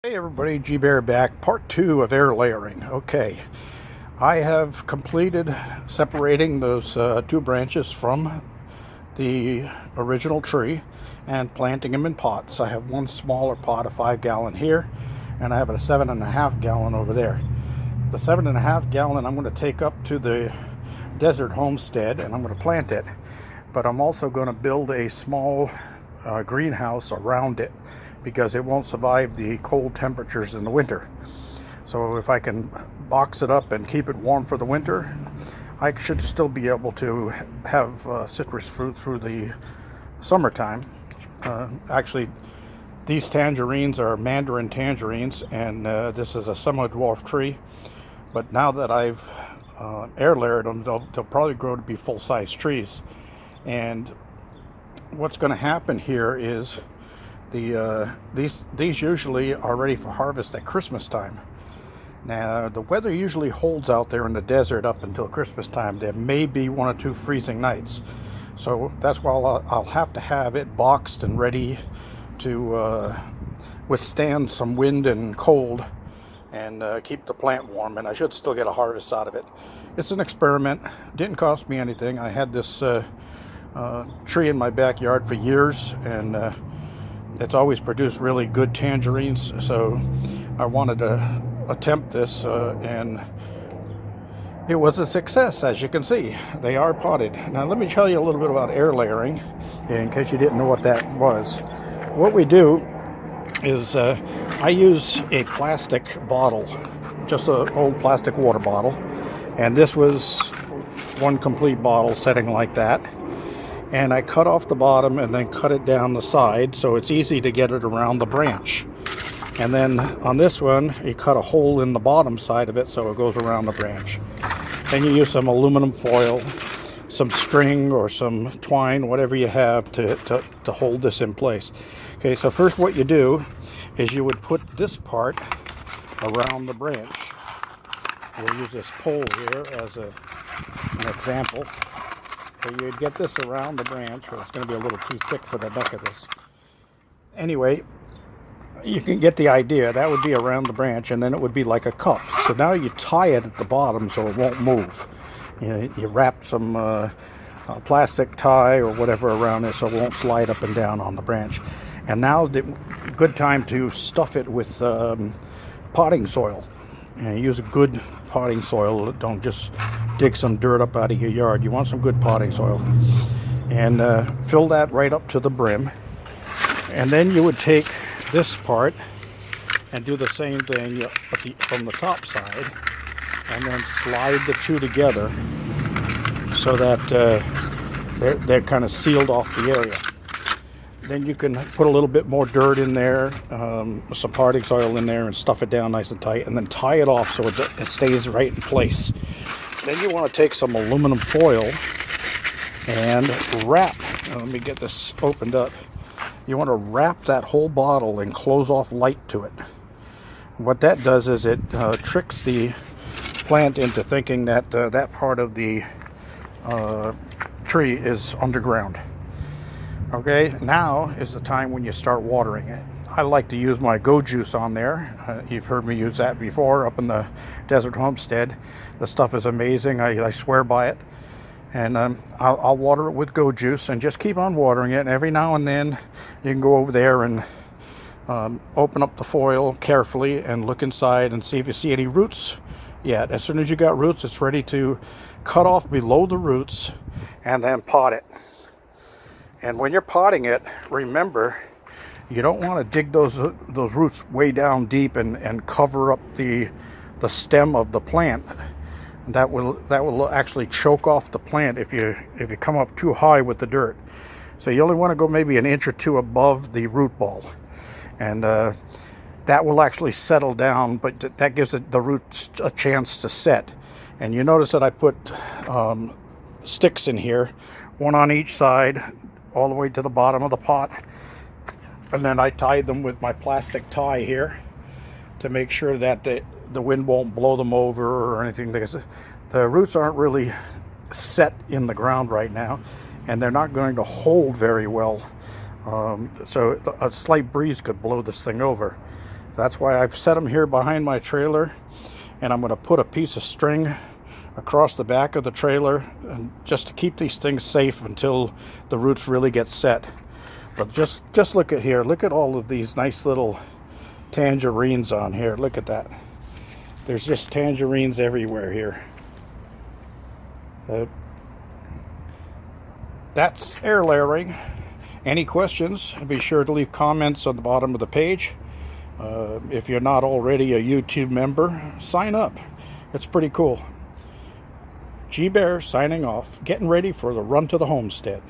Hey everybody, G Bear back, part 2 of air layering. Okay, I have completed separating those two branches from the original tree and planting them in pots. I have one smaller pot, a 5-gallon here, and I have a 7.5-gallon over there. The 7.5-gallon I'm going to take up to the desert homestead and I'm going to plant it, but I'm also going to build a small greenhouse around it because it won't survive the cold temperatures in the winter. So if I can box it up and keep it warm for the winter, I should still be able to have citrus fruit through the summertime. Actually, these tangerines are mandarin tangerines, and this is a semi-dwarf tree. But now that I've air layered them, they'll probably grow to be full-size trees. And what's going to happen here is these usually are ready for harvest at Christmas time. Now the weather usually holds out there in the desert up until Christmas time. There may be 1 or 2 freezing nights, so that's why I'll have to have it boxed and ready to withstand some wind and cold and keep the plant warm, and I should still get a harvest out of it. It's an experiment. Didn't cost me anything. I had this tree in my backyard for years, and it's always produced really good tangerines, so I wanted to attempt this, and it was a success. As you can see, they are potted. Now let me tell you a little bit about air layering, in case you didn't know what that was. What we do is I use a plastic bottle, just an old plastic water bottle, and this was one complete bottle setting like that. And I cut off the bottom and then cut it down the side so it's easy to get it around the branch. And then on this one, you cut a hole in the bottom side of it so it goes around the branch. Then you use some aluminum foil, some string or some twine, whatever you have to hold this in place. Okay, so first what you do is you would put this part around the branch. We'll use this pole here as an example. So you'd get this around the branch, or it's going to be a little too thick for the neck of this. Anyway, you can get the idea. That would be around the branch, and then it would be like a cup. So now you tie it at the bottom so it won't move. You wrap some plastic tie or whatever around it so it won't slide up and down on the branch. And now's the good time to stuff it with potting soil. And use a good potting soil. Don't just dig some dirt up out of your yard. You want some good potting soil. And fill that right up to the brim. And then you would take this part and do the same thing from the top side. And then slide the two together so that they're kind of sealed off the area. Then you can put a little bit more dirt in there, some potting soil in there, and stuff it down nice and tight, and then tie it off so it stays right in place. Then you want to take some aluminum foil and wrap. Let me get this opened up. You want to wrap that whole bottle and close off light to it. What that does is it tricks the plant into thinking that that part of the tree is underground. Okay, now is the time when you start watering it. I like to use my Go Juice on there. You've heard me use that before up in the desert homestead. The stuff is amazing. I swear by it. And I'll water it with Go Juice and just keep on watering it. And every now and then you can go over there and open up the foil carefully and look inside and see if you see any roots yet. As soon as you got roots, it's ready to cut off below the roots and then pot it. And when you're potting it, remember, you don't want to dig those roots way down deep and cover up the stem of the plant. That will actually choke off the plant if you come up too high with the dirt. So you only want to go maybe an inch or two above the root ball, and that will actually settle down. But that gives the roots a chance to set. And you notice that I put sticks in here, one on each side, all the way to the bottom of the pot, and then I tied them with my plastic tie here to make sure that the wind won't blow them over or anything, because the roots aren't really set in the ground right now and they're not going to hold very well, so a slight breeze could blow this thing over. That's why I've set them here behind my trailer, and I'm going to put a piece of string across the back of the trailer, and just to keep these things safe until the roots really get set. But just look at here. Look at all of these nice little tangerines on here. Look at that. There's just tangerines everywhere here. That's air layering. Any questions, be sure to leave comments on the bottom of the page. If you're not already a YouTube member, sign up. It's pretty cool. G Bear signing off, getting ready for the run to the homestead.